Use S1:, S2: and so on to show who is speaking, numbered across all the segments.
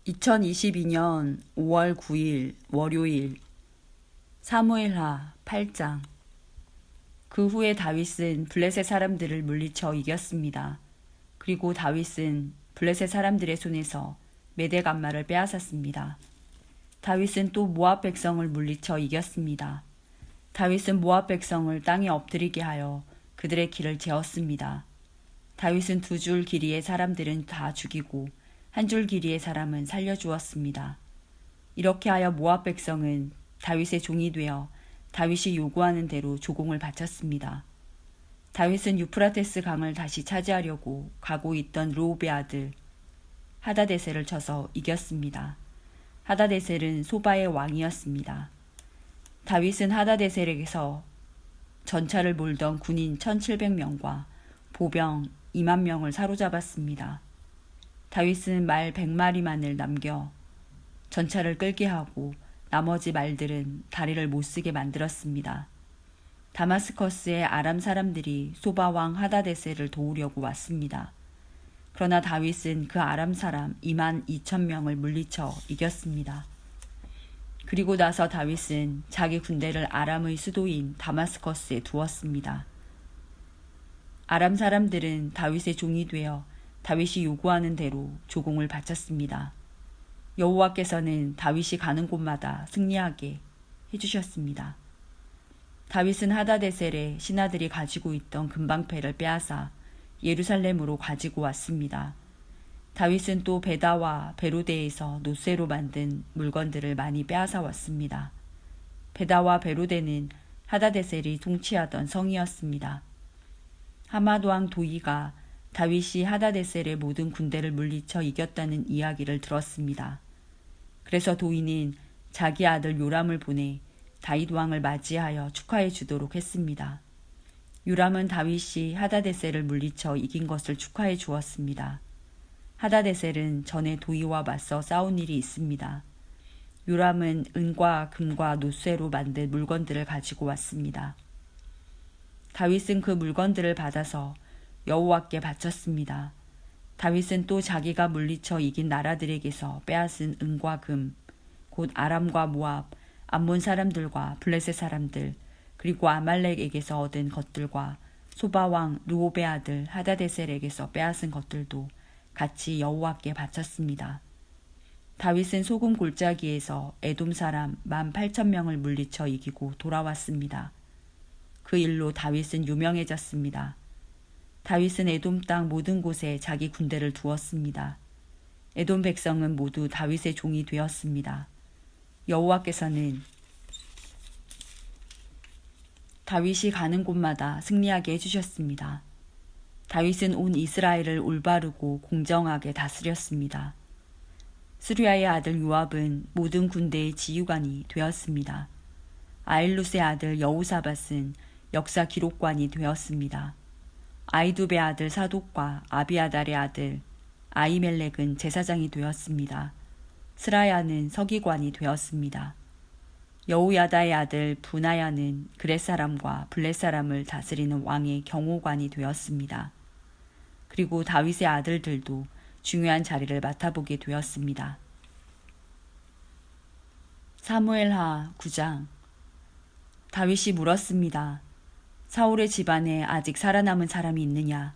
S1: 2022년 5월 9일 월요일 사무엘하 8장. 그 후에 다윗은 블레셋 사람들을 물리쳐 이겼습니다. 그리고 다윗은 블레셋 사람들의 손에서 메대감마를 빼앗았습니다. 다윗은 또 모압 백성을 물리쳐 이겼습니다. 다윗은 모압 백성을 땅에 엎드리게 하여 그들의 길을 재었습니다. 다윗은 2줄 길이의 사람들은 다 죽이고 1줄 길이의 사람은 살려주었습니다. 이렇게 하여 모압 백성은 다윗의 종이 되어 다윗이 요구하는 대로 조공을 바쳤습니다. 다윗은 유프라테스 강을 다시 차지하려고 가고 있던 르홉의 아들 하다데셀을 쳐서 이겼습니다. 하다데셀은 소바의 왕이었습니다. 다윗은 하다데셀에게서 전차를 몰던 군인 1700명과 보병 2만 명을 사로잡았습니다. 다윗은 말 100마리만을 남겨 전차를 끌게 하고 나머지 말들은 다리를 못쓰게 만들었습니다. 다마스커스의 아람 사람들이 소바왕 하다데셀을 도우려고 왔습니다. 그러나 다윗은 그 아람 사람 2만 2천 명을 물리쳐 이겼습니다. 그리고 나서 다윗은 자기 군대를 아람의 수도인 다마스커스에 두었습니다. 아람 사람들은 다윗의 종이 되어 다윗이 요구하는 대로 조공을 바쳤습니다. 여호와께서는 다윗이 가는 곳마다 승리하게 해주셨습니다. 다윗은 하다데셀의 신하들이 가지고 있던 금방패를 빼앗아 예루살렘으로 가지고 왔습니다. 다윗은 또 베다와 베로데에서 노쇠로 만든 물건들을 많이 빼앗아 왔습니다. 베다와 베로데는 하다데셀이 통치하던 성이었습니다. 하맛 왕 도이가 다윗이 하다데셀의 모든 군대를 물리쳐 이겼다는 이야기를 들었습니다. 그래서 도이는 자기 아들 요람을 보내 다윗 왕을 맞이하여 축하해 주도록 했습니다. 요람은 다윗이 하다데셀을 물리쳐 이긴 것을 축하해 주었습니다. 하다데셀은 전에 도이와 맞서 싸운 일이 있습니다. 요람은 은과 금과 노쇠로 만든 물건들을 가지고 왔습니다. 다윗은 그 물건들을 받아서 여호와께 바쳤습니다. 다윗은 또 자기가 물리쳐 이긴 나라들에게서 빼앗은 은과 금, 곧 아람과 모압, 암몬 사람들과 블레셋 사람들, 그리고 아말렉에게서 얻은 것들과 소바왕 르홉의 아들 하다데셀에게서 빼앗은 것들도 같이 여호와께 바쳤습니다. 다윗은 소금 골짜기에서 에돔 사람 18,000명을 물리쳐 이기고 돌아왔습니다. 그 일로 다윗은 유명해졌습니다. 다윗은 에돔 땅 모든 곳에 자기 군대를 두었습니다. 에돔 백성은 모두 다윗의 종이 되었습니다. 여호와께서는 다윗이 가는 곳마다 승리하게 해주셨습니다. 다윗은 온 이스라엘을 올바르고 공정하게 다스렸습니다. 스루야의 아들 요압은 모든 군대의 지휘관이 되었습니다. 아일룻의 아들 여호사밧은 역사 기록관이 되었습니다. 아이두베의 아들 사독과 아비아달의 아들 아이멜렉은 제사장이 되었습니다. 스라야는 서기관이 되었습니다. 여호야다의 아들 부나야는 그렛 사람과 블렛 사람을 다스리는 왕의 경호관이 되었습니다. 그리고 다윗의 아들들도 중요한 자리를 맡아보게 되었습니다. 사무엘하 9장. 다윗이 물었습니다. 사울의 집안에 아직 살아남은 사람이 있느냐?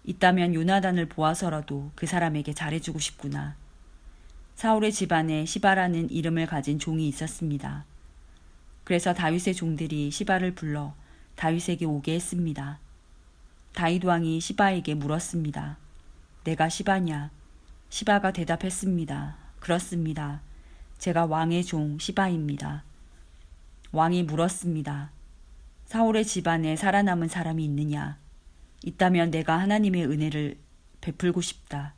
S1: 있다면 요나단을 보아서라도 그 사람에게 잘해주고 싶구나. 사울의 집안에 시바라는 이름을 가진 종이 있었습니다. 그래서 다윗의 종들이 시바를 불러 다윗에게 오게 했습니다. 다윗 왕이 시바에게 물었습니다. 내가 시바냐? 시바가 대답했습니다. 그렇습니다. 제가 왕의 종 시바입니다. 왕이 물었습니다. 사울의 집안에 살아남은 사람이 있느냐? 있다면 내가 하나님의 은혜를 베풀고 싶다.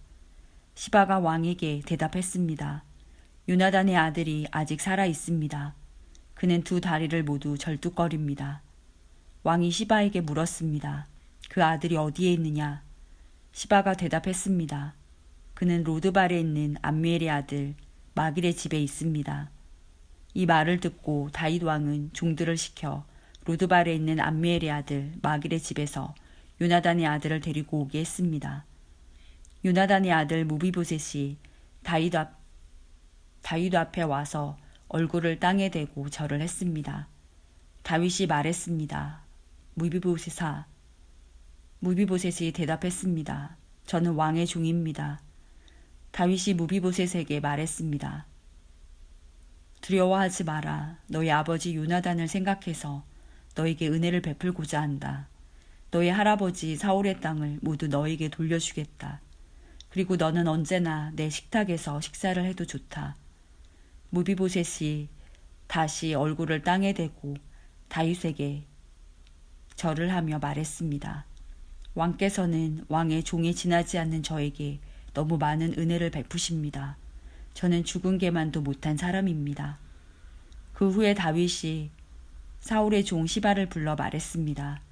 S1: 시바가 왕에게 대답했습니다. 요나단의 아들이 아직 살아 있습니다. 그는 2 다리를 모두 절뚝거립니다. 왕이 시바에게 물었습니다. 그 아들이 어디에 있느냐? 시바가 대답했습니다. 그는 로드발에 있는 암미엘의 아들 마길의 집에 있습니다. 이 말을 듣고 다윗 왕은 종들을 시켜 로드발에 있는 암미엘의 아들 마길의 집에서 요나단의 아들을 데리고 오게 했습니다. 요나단의 아들 무비보셋이 다윗 앞 다윗 앞에 와서 얼굴을 땅에 대고 절을 했습니다. 다윗이 말했습니다. 무비보셋아. 무비보셋이 대답했습니다. 저는 왕의 종입니다. 다윗이 무비보셋에게 말했습니다. 두려워하지 마라. 너희 아버지 요나단을 생각해서 너에게 은혜를 베풀고자 한다. 너희 할아버지 사울의 땅을 모두 너에게 돌려주겠다. 그리고 너는 언제나 내 식탁에서 식사를 해도 좋다. 무비보셋이 다시 얼굴을 땅에 대고 다윗에게 절을 하며 말했습니다. 왕께서는 왕의 종에 지나지 않는 저에게 너무 많은 은혜를 베푸십니다. 저는 죽은 개만도 못한 사람입니다. 그 후에 다윗이 사울의 종 시바를 불러 말했습니다.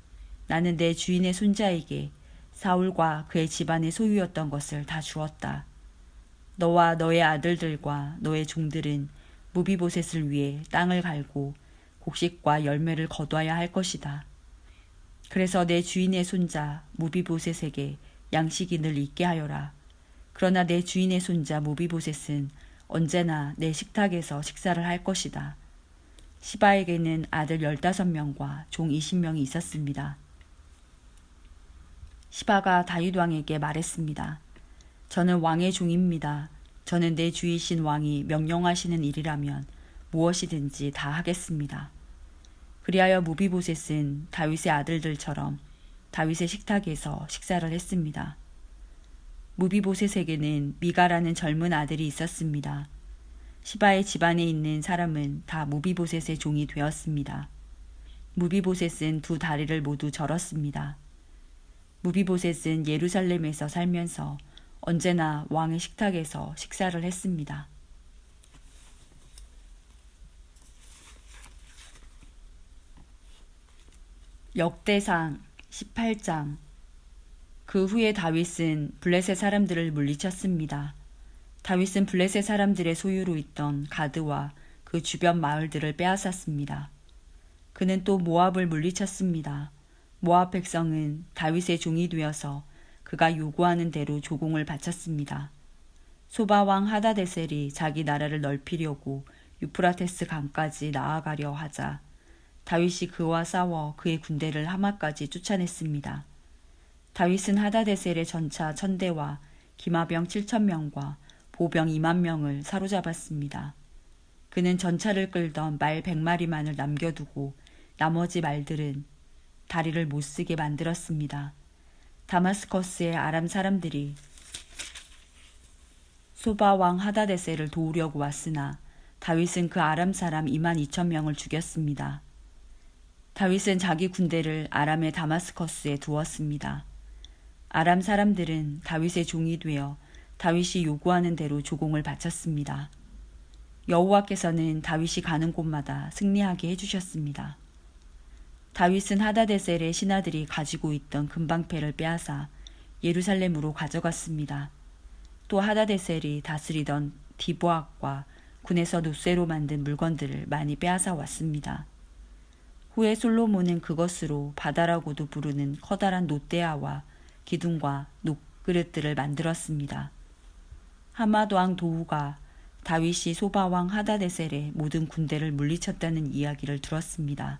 S1: 나는 내 주인의 손자에게 사울과 그의 집안의 소유였던 것을 다 주었다. 너와 너의 아들들과 너의 종들은 무비보셋을 위해 땅을 갈고 곡식과 열매를 거두어야 할 것이다. 그래서 내 주인의 손자 무비보셋에게 양식이 늘 있게 하여라. 그러나 내 주인의 손자 무비보셋은 언제나 내 식탁에서 식사를 할 것이다. 시바에게는 아들 15명과 종 20명이 있었습니다. 시바가 다윗 왕에게 말했습니다. 저는 왕의 종입니다. 저는 내 주이신 왕이 명령하시는 일이라면 무엇이든지 다 하겠습니다. 그리하여 무비보셋은 다윗의 아들들처럼 다윗의 식탁에서 식사를 했습니다. 무비보셋에게는 미가라는 젊은 아들이 있었습니다. 시바의 집안에 있는 사람은 다 무비보셋의 종이 되었습니다. 무비보셋은 두 다리를 모두 절었습니다. 무비보셋은 예루살렘에서 살면서 언제나 왕의 식탁에서 식사를 했습니다. 역대상 18장. 그 후에 다윗은 블레셋 사람들을 물리쳤습니다. 다윗은 블레셋 사람들의 소유로 있던 가드와 그 주변 마을들을 빼앗았습니다. 그는 또 모압을 물리쳤습니다. 모압 백성은 다윗의 종이 되어서 그가 요구하는 대로 조공을 바쳤습니다. 소바왕 하다데셀이 자기 나라를 넓히려고 유프라테스 강까지 나아가려 하자 다윗이 그와 싸워 그의 군대를 하마까지 쫓아냈습니다. 다윗은 하다데셀의 전차 1000대와 기마병 7000명과 보병 20000명을 사로잡았습니다. 그는 전차를 끌던 말 100마리만을 남겨두고 나머지 말들은 다리를 못쓰게 만들었습니다. 다마스커스의 아람 사람들이 소바 왕 하다데셀을 도우려고 왔으나 다윗은 그 아람 사람 22,000명을 죽였습니다. 다윗은 자기 군대를 아람의 다마스커스에 두었습니다. 아람 사람들은 다윗의 종이 되어 다윗이 요구하는 대로 조공을 바쳤습니다. 여호와께서는 다윗이 가는 곳마다 승리하게 해주셨습니다. 다윗은 하다데셀의 신하들이 가지고 있던 금방패를 빼앗아 예루살렘으로 가져갔습니다. 또 하다데셀이 다스리던 디보악과 군에서 놋쇠로 만든 물건들을 많이 빼앗아 왔습니다. 후에 솔로몬은 그것으로 바다라고도 부르는 커다란 놋대야와 기둥과 놋그릇들을 만들었습니다. 하맛 왕 도후가 다윗이 소바왕 하다데셀의 모든 군대를 물리쳤다는 이야기를 들었습니다.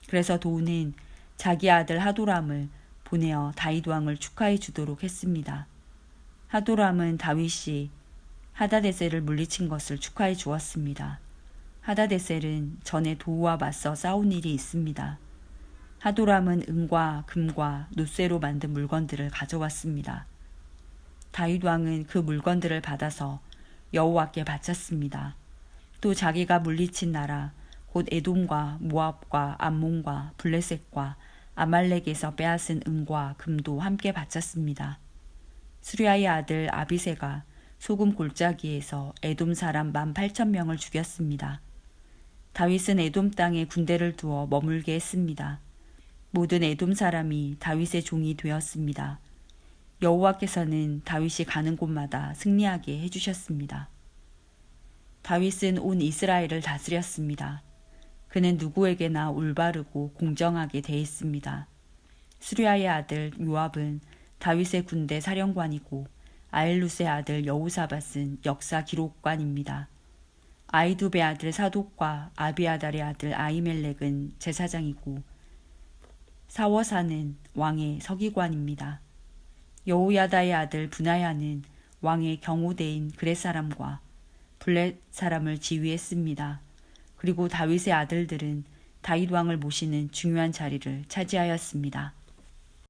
S1: 그래서 도후는 자기 아들 하도람을 보내어 다윗 왕을 축하해 주도록 했습니다. 하도람은 다윗이 하다데셀을 물리친 것을 축하해 주었습니다. 하다데셀은 전에 도후와 맞서 싸운 일이 있습니다. 하도람은 은과 금과 놋쇠로 만든 물건들을 가져왔습니다. 다윗 왕은 그 물건들을 받아서 여호와께 바쳤습니다. 또 자기가 물리친 나라 곧 에돔과 모압과 암몬과 블레셋과 아말렉에서 빼앗은 은과 금도 함께 바쳤습니다. 수리아의 아들 아비새가 소금 골짜기에서 에돔 사람 18,000명을 죽였습니다. 다윗은 에돔 땅에 군대를 두어 머물게 했습니다. 모든 에돔 사람이 다윗의 종이 되었습니다. 여호와께서는 다윗이 가는 곳마다 승리하게 해주셨습니다. 다윗은 온 이스라엘을 다스렸습니다. 그는 누구에게나 올바르고 공정하게 대했습니다. 수리아의 아들 요압은 다윗의 군대 사령관이고 아엘룻의 아들 여호사밧은 역사 기록관입니다. 아이두베 아들 사독과 아비아달의 아들 아히멜렉은 제사장이고 사워사는 왕의 서기관입니다. 여호야다의 아들 브나야는 왕의 경호대인 그렛 사람과 블렛 사람을 지휘했습니다. 그리고 다윗의 아들들은 다윗 왕을 모시는 중요한 자리를 차지하였습니다.